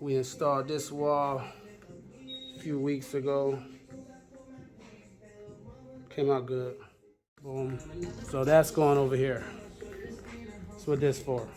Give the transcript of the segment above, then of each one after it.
We installed this wall a few weeks ago. Came out good. Boom. So that's going over here. That's what this for.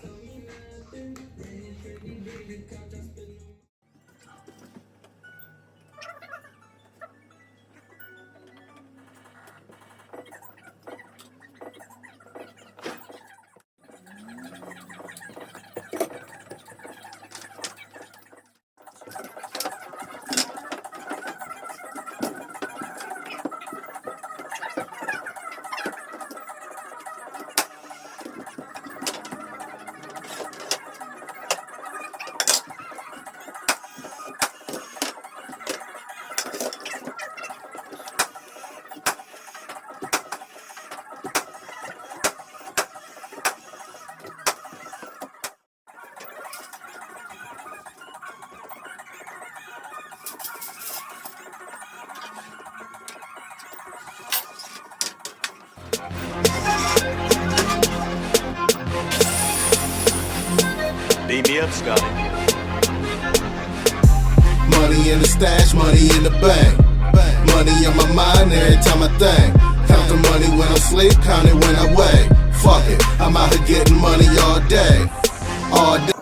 Beam me up, Scotty. Money in the stash, money in the bank. Money on my mind every time I think. Count the money when I sleep, count it when I wake. Fuck it, I'm out here getting money all day. All day.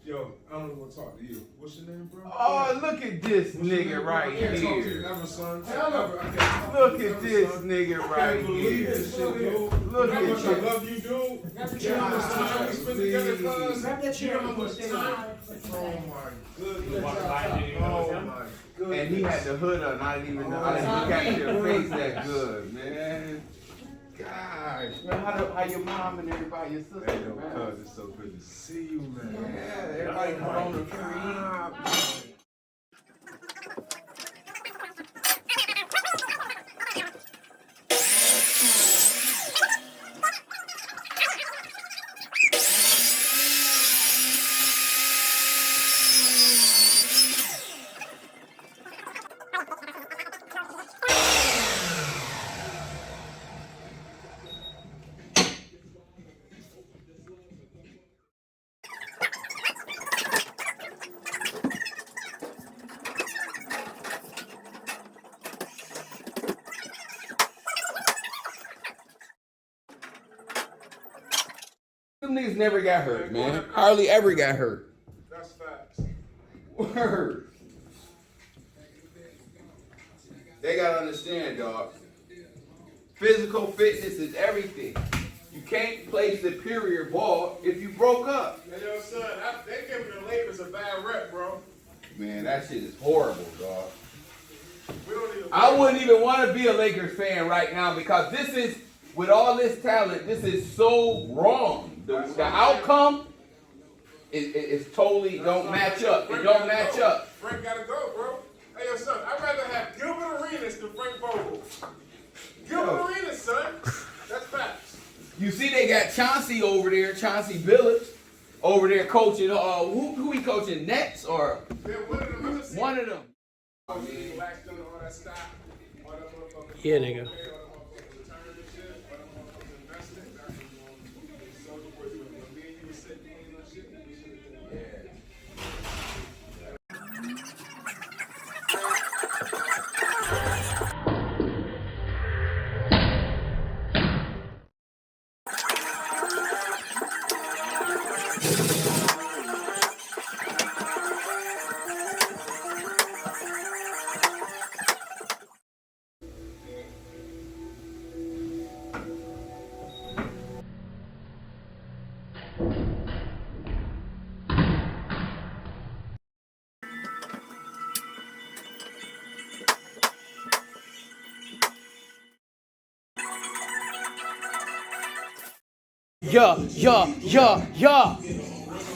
Yo, I don't want to talk to you. What's your name, bro? Oh, look at this nigga right I can't talk to you here. ever, son. Look at this nigga right I can't believe here. this shit, dude. Look You know how at much I this. love you, dude. You know how much time we spent together, cuz. You know how much time. Oh my goodness. Oh my goodness. And he had the hood on. I didn't even know. I didn't look at your face that good, man. Gosh, man, how your mom and everybody, your sister, Hey, yo, man? cuz, it's so good to see you, man. Yeah, everybody come on the free. Them niggas never got hurt, man. Hardly ever got hurt. That's facts. Word. They gotta understand, dog. Physical fitness is everything. You can't play superior ball if you broke up. Hey, yo, son, they giving the Lakers a bad rep, bro. Man, that shit is horrible, dog. We don't even. I wouldn't even want to be a Lakers fan right now because this is, with all this talent, this is so wrong. The outcome is totally don't match up. It don't match up. Frank gotta go, bro. Hey, yo, son, I'd rather have Gilbert Arenas than Frank Vogel. Gilbert Arenas, son. That's facts. You see, they got Chauncey over there, Chauncey Billups, over there coaching. Who he coaching? Nets or Yeah, one of them. I just seen one of them? Black doing all that stock, all that motherfucking. Yeah, nigga. All that motherfucking return and shit, all that motherfucking investment. That's so good. When me and you were sitting clean on shit, we should have done that.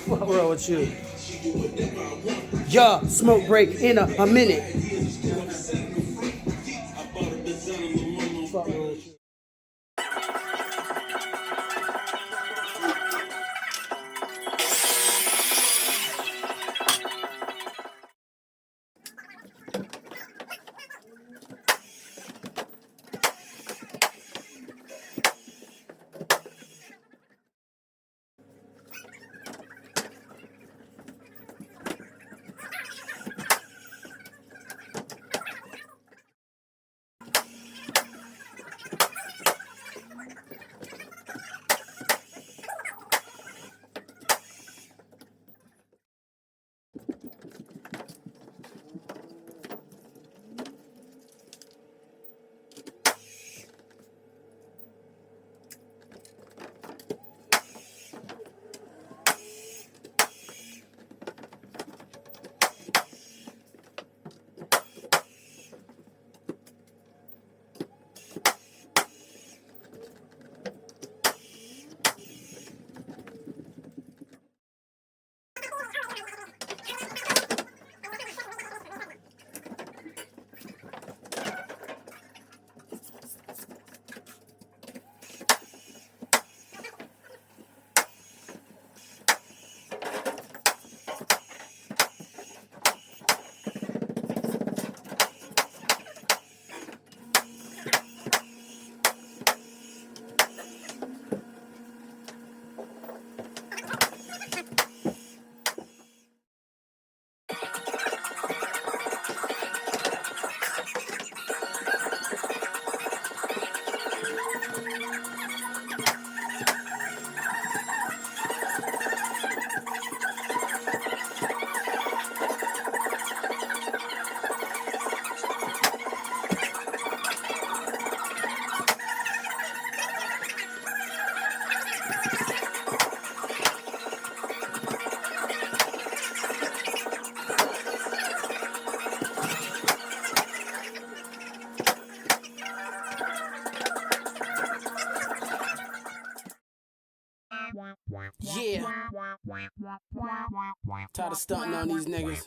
What wrong with you? Yeah, smoke break in a minute. Fuck wrong with you? Yeah. Tired of stunting on these niggas.